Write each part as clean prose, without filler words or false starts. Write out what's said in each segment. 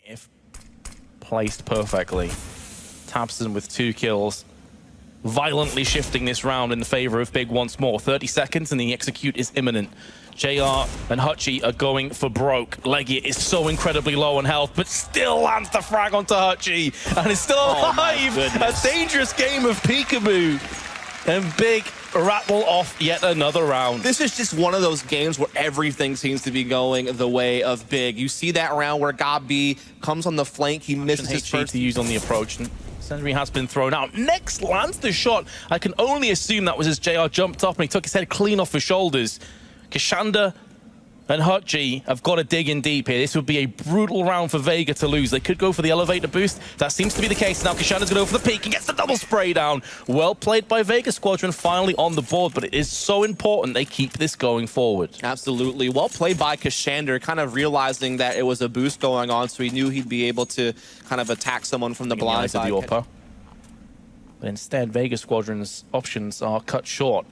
if placed perfectly. Tabson with 2 kills, violently shifting this round in favor of Big once more. 30 seconds and the execute is imminent. JR and Hutchie are going for broke. Legia is so incredibly low on health, but still lands the frag onto Hutchie and is still alive. A dangerous game of peekaboo. And Big rattle off yet another round. This is just one of those games where everything seems to be going the way of Big. You see that round where Gabi comes on the flank, he misses his first to use on the approach. And Sentry has been thrown out. Next lands the shot. I can only assume that was as JR jumped up and he took his head clean off his shoulders. Kashanda and Hutchie have got to dig in deep here. This would be a brutal round for Vega to lose. They could go for the elevator boost. That seems to be the case. Now Kashanda's going to go for the peek and gets the double spray down. Well played by Vega Squadron, finally on the board, but it is so important they keep this going forward. Absolutely. Well played by Kashander, kind of realizing that it was a boost going on, so he knew he'd be able to kind of attack someone from the blind side. But instead, Vega Squadron's options are cut short.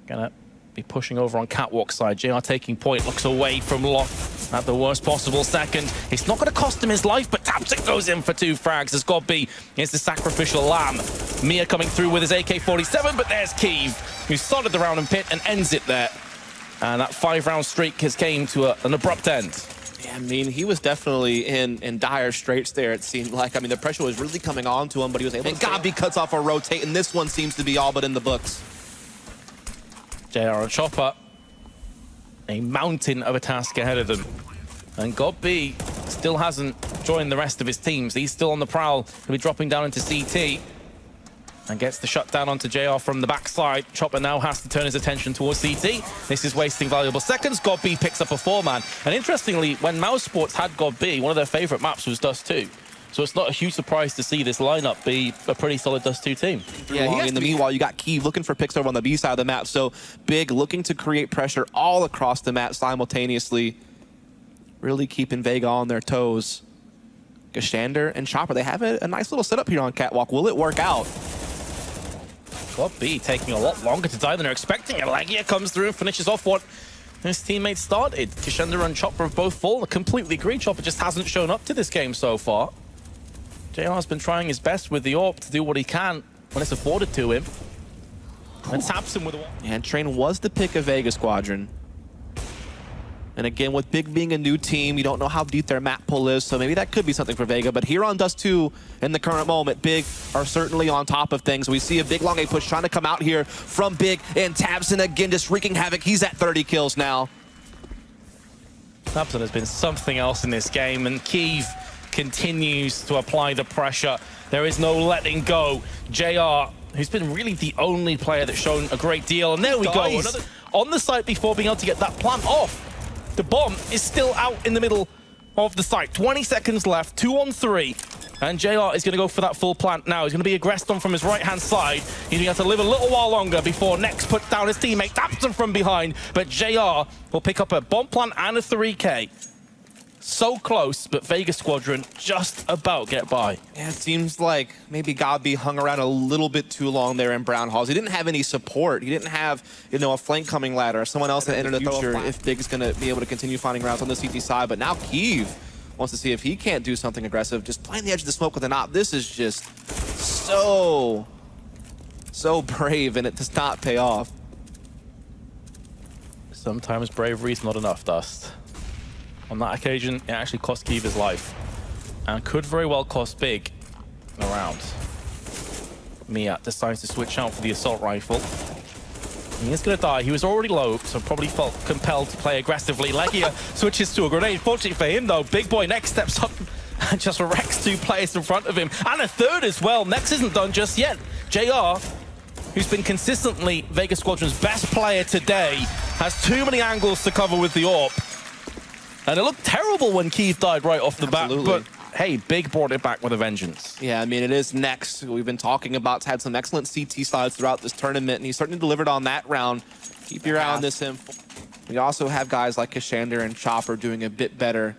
Gonna be pushing over on Catwalk side. JR taking point, looks away from Lock at the worst possible second. It's not going to cost him his life, but Tabsik goes in for 2 frags as Godby is the sacrificial lamb. Mia coming through with his AK-47, but there's Kiev, who started the round in pit and ends it there. And that 5-round streak has came to an abrupt end. Yeah, I mean, he was definitely in dire straits there, it seemed like. I mean, the pressure was really coming on to him, but he was able to... Gabi cuts off a rotate, and this one seems to be all but in the books. JR and Chopper, a mountain of a task ahead of them. And Godby still hasn't joined the rest of his teams. He's still on the prowl. He'll be dropping down into CT and gets the shutdown onto JR from the backside. Chopper now has to turn his attention towards CT. This is wasting valuable seconds. Godby picks up a 4-man. And interestingly, when Mouse Sports had Godby, one of their favorite maps was Dust 2. So it's not a huge surprise to see this lineup be a pretty solid Dust 2 team. Yeah, in the meanwhile, you got Kiev looking for picks over on the B side of the map. So Big looking to create pressure all across the map simultaneously. Really keeping Vega on their toes. Gashander and Chopper, they have a nice little setup here on Catwalk. Will it work out? Godby taking a lot longer to die than they're expecting. And Legia comes through and finishes off what his teammates started. Gashander and Chopper have both fallen. I completely agree. Chopper just hasn't shown up to this game so far. JR's been trying his best with the AWP to do what he can when it's afforded to him. And taps him with a one. And Train was the pick of Vega Squadron. And again, with Big being a new team, you don't know how deep their map pull is, so maybe that could be something for Vega. But here on Dust 2, in the current moment, Big are certainly on top of things. We see a big long A push trying to come out here from Big, and Tabson again just wreaking havoc. He's at 30 kills now. Tabson has been something else in this game, and Kiev continues to apply the pressure. There is no letting go. JR, who's been really the only player that's shown a great deal. And there we go. Another on the site before being able to get that plant off. The bomb is still out in the middle of the site. 20 seconds left, 2 on 3. And JR is going to go for that full plant now. He's going to be aggressed on from his right-hand side. He's going to have to live a little while longer before Next puts down his teammate, taps him from behind. But JR will pick up a bomb plant and a 3K. So close, but Vega Squadron just about get by. Yeah, it seems like maybe Gabi hung around a little bit too long there in Brown Halls. He didn't have any support. He didn't have, you know, a flank coming ladder or someone else that entered the future if Big's going to be able to continue finding routes on the CT side. But now Kiev wants to see if he can't do something aggressive. Just playing the edge of the smoke with an op. This is just so brave, and it does not pay off. Sometimes bravery is not enough, Dust. On that occasion, it actually cost Kiev his life. And could very well cost Big a round. Mia decides to switch out for the assault rifle. He is going to die. He was already low, so probably felt compelled to play aggressively. Legia switches to a grenade. Fortunately for him, though, Big Boy Next steps up and just wrecks 2 players in front of him. And a 3rd as well. Next isn't done just yet. JR, who's been consistently Vega Squadron's best player today, has too many angles to cover with the AWP. And it looked terrible when Kiev died right off the bat, but hey, Big brought it back with a vengeance. Yeah, I mean, it is Next. We've been talking about, had some excellent CT slides throughout this tournament, and he's certainly delivered on that round. Keep your eye on this info. We also have guys like Kashander and Chopper doing a bit better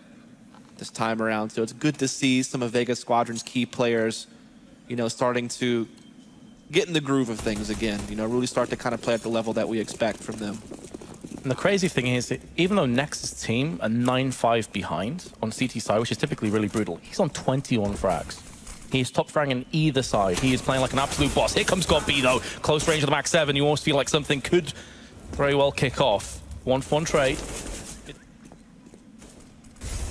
this time around, so it's good to see some of Vega Squadron's key players, you know, starting to get in the groove of things again, you know, really start to kind of play at the level that we expect from them. And the crazy thing is, that even though Nex's team are 9-5 behind on CT side, which is typically really brutal, he's on 21 frags. He's top fragging either side. He is playing like an absolute boss. Here comes God B though. Close range of the Max 7. You almost feel like something could very well kick off. 1-for-1 trade.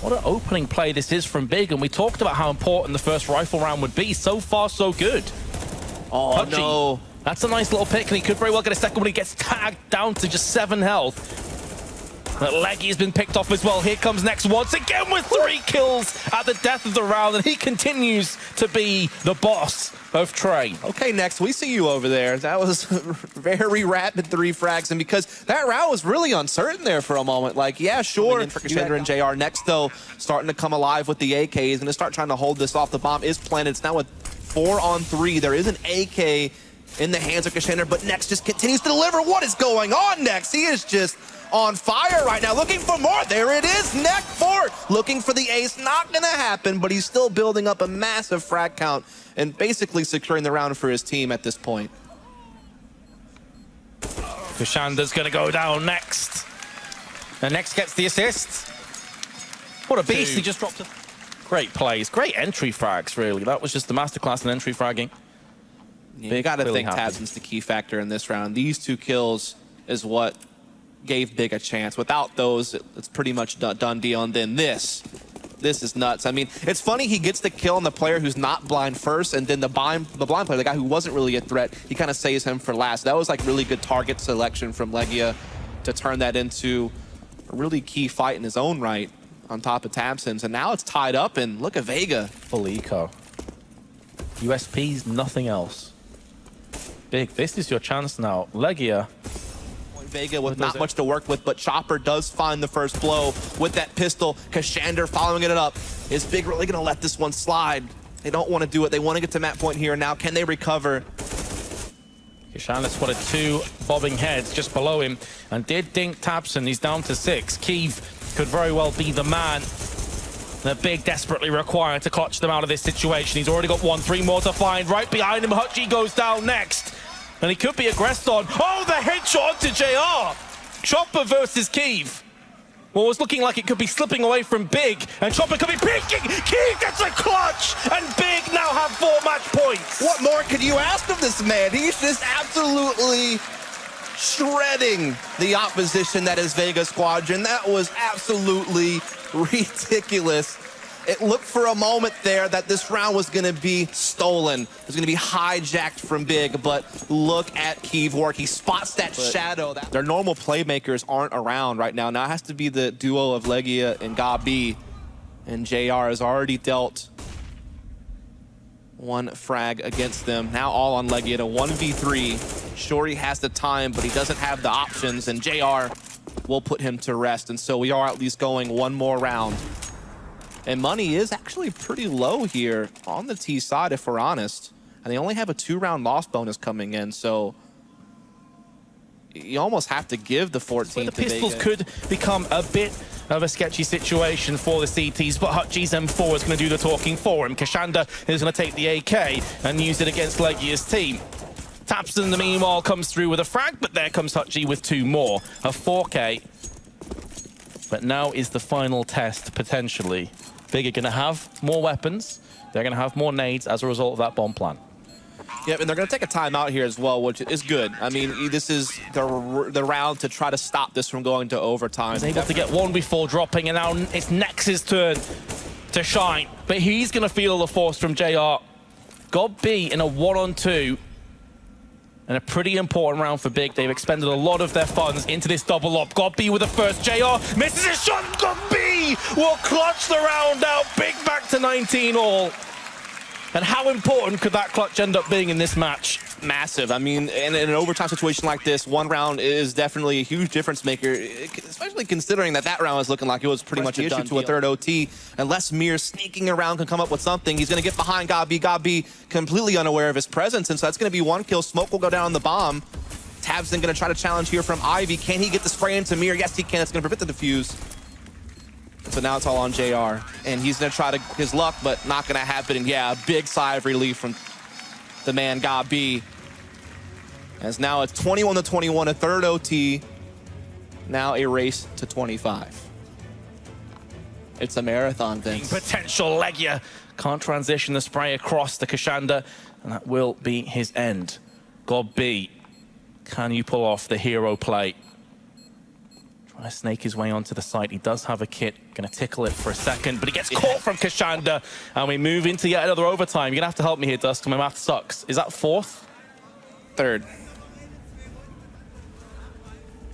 What an opening play this is from Big, and we talked about how important the first rifle round would be. So far, so good. Oh, Pudgy. no. That's a nice little pick, and he could very well get a second when he gets tagged down to just 7 health. But Leggy has been picked off as well. Here comes Nex once again with 3 kills at the death of the round, and he continues to be the boss of Train. Okay, Nex, we see you over there. That was very rapid 3 frags, and because that round was really uncertain there for a moment. Like, yeah, sure, for Cassandra and JR. Nex, though, starting to come alive with the AK. He's going to start trying to hold this off. The bomb is planted. It's now a 4-on-3. There is an AK in the hands of Cassandra, but Nex just continues to deliver. What is going on, Nex? He is just on fire right now, looking for more. There it is, neck 4, looking for the ace. Not gonna happen, but he's still building up a massive frag count and basically securing the round for his team at this point. Kushanda's gonna go down next. And Nex gets the assist. What a beast, he just dropped it. Great plays, great entry frags, really. That was just the masterclass in entry fragging. Yeah, you gotta think Tabson's the key factor in this round. These 2 kills is what gave Big a chance. Without those, it's pretty much done deal. And then this is nuts. I mean, it's funny he gets the kill on the player who's not blind first, and then the blind player, the guy who wasn't really a threat, he kind of saves him for last. That was like really good target selection from Legia to turn that into a really key fight in his own right on top of Tabson's. And now it's tied up, and look at Vega. Full eco. USPs, nothing else. Big, this is your chance now. Legia. Vega with not much to work with, but Chopper does find the first blow with that pistol. Kashander following it up. Is Big really going to let this one slide? They don't want to do it. They want to get to map point here. Now, can they recover? Kashander spotted 2 bobbing heads just below him and did dink Tabson. He's down to 6. Keeve could very well be the man that Big desperately required to clutch them out of this situation. He's already got 1, 3 more to find. Right behind him, Hutchie goes down next. And he could be aggressed on. Oh, the headshot to JR. Chopper versus Keeve. What was looking like it could be slipping away from Big, and Chopper could be peeking. Keeve gets a clutch, and Big now have 4 match points. What more could you ask of this man? He's just absolutely shredding the opposition that is Vega Squadron. That was absolutely ridiculous. It looked for a moment there that this round was going to be stolen. It was going to be hijacked from Big, but look at Keeve work. He spots that shadow. Their normal playmakers aren't around right now. Now it has to be the duo of Legia and Gabi, and JR has already dealt 1 frag against them. Now all on Legia to 1v3. Sure, he has the time, but he doesn't have the options, and JR will put him to rest. And so we are at least going 1 more round. And money is actually pretty low here on the T side, if we're honest. And they only have a 2-round loss bonus coming in, so you almost have to give the 14th. The pistols could become a bit of a sketchy situation for the CTs, but Hutchie's M4 is going to do the talking for him. Kashanda is going to take the AK and use it against Legia's team. Tapson, the meanwhile, comes through with a frag, but there comes Hutchie with 2 more. A 4K. But now is the final test, potentially. Big are going to have more weapons. They're going to have more nades as a result of that bomb plan. Yep, and they're going to take a timeout here as well, which is good. I mean, this is the round to try to stop this from going to overtime. He's able to get 1 before dropping, and now it's Nex's turn to shine. But he's going to feel the force from JR. God B in a 1-on-2. And a pretty important round for Big. They've expended a lot of their funds into this double up. God B with the first. JR misses his shot. God B will clutch the round out. Big back to 19 all. And how important could that clutch end up being in this match? Massive. I mean, in an overtime situation like this, 1 round is definitely a huge difference maker, especially considering that round was looking like it was pretty much a done to a 3rd OT. Unless Mir sneaking around can come up with something, he's going to get behind Gabi. Gabi completely unaware of his presence, and so that's going to be 1 kill. Smoke will go down on the bomb. Tabson going to try to challenge here from Ivy. Can he get the spray into Mir? Yes, he can. It's going to prevent the defuse. So now it's all on JR, and he's going to try his luck, but not going to happen. And yeah, a big sigh of relief from the man Gabi. As now it's 21-21, a 3rd OT. Now a race to 25. It's a marathon, Vince. Potential Legia. Can't transition the spray across to Kashanda, and that will be his end. God B, can you pull off the hero play? Trying to snake his way onto the site. He does have a kit. Gonna tickle it for a second, but he gets caught from Kashanda, and we move into yet another overtime. You're gonna have to help me here, Dusk. My math sucks. Is that fourth? Third.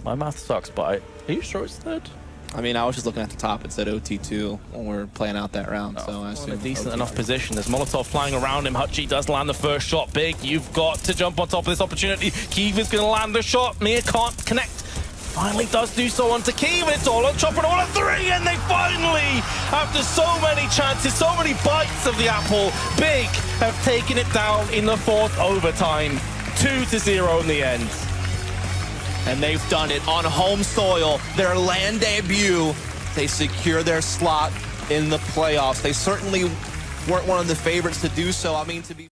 My math sucks, but are you sure it's third? I mean, I was just looking at the top. It said OT2 when we were playing out that round, so I assume in a decent OT2. enough position. There's Molotov flying around him. Hutchie does land the first shot. Big, you've got to jump on top of this opportunity. Keeve is going to land the shot. Mia can't connect. Finally does do so onto Keeve, and it's all on Chopper, all on three, and they finally, after so many chances, so many bites of the apple, Big have taken it down in the fourth overtime. 2-0 in the end. And they've done it on home soil, their land debut. They secure their slot in the playoffs. They certainly weren't one of the favorites to do so. I mean, to be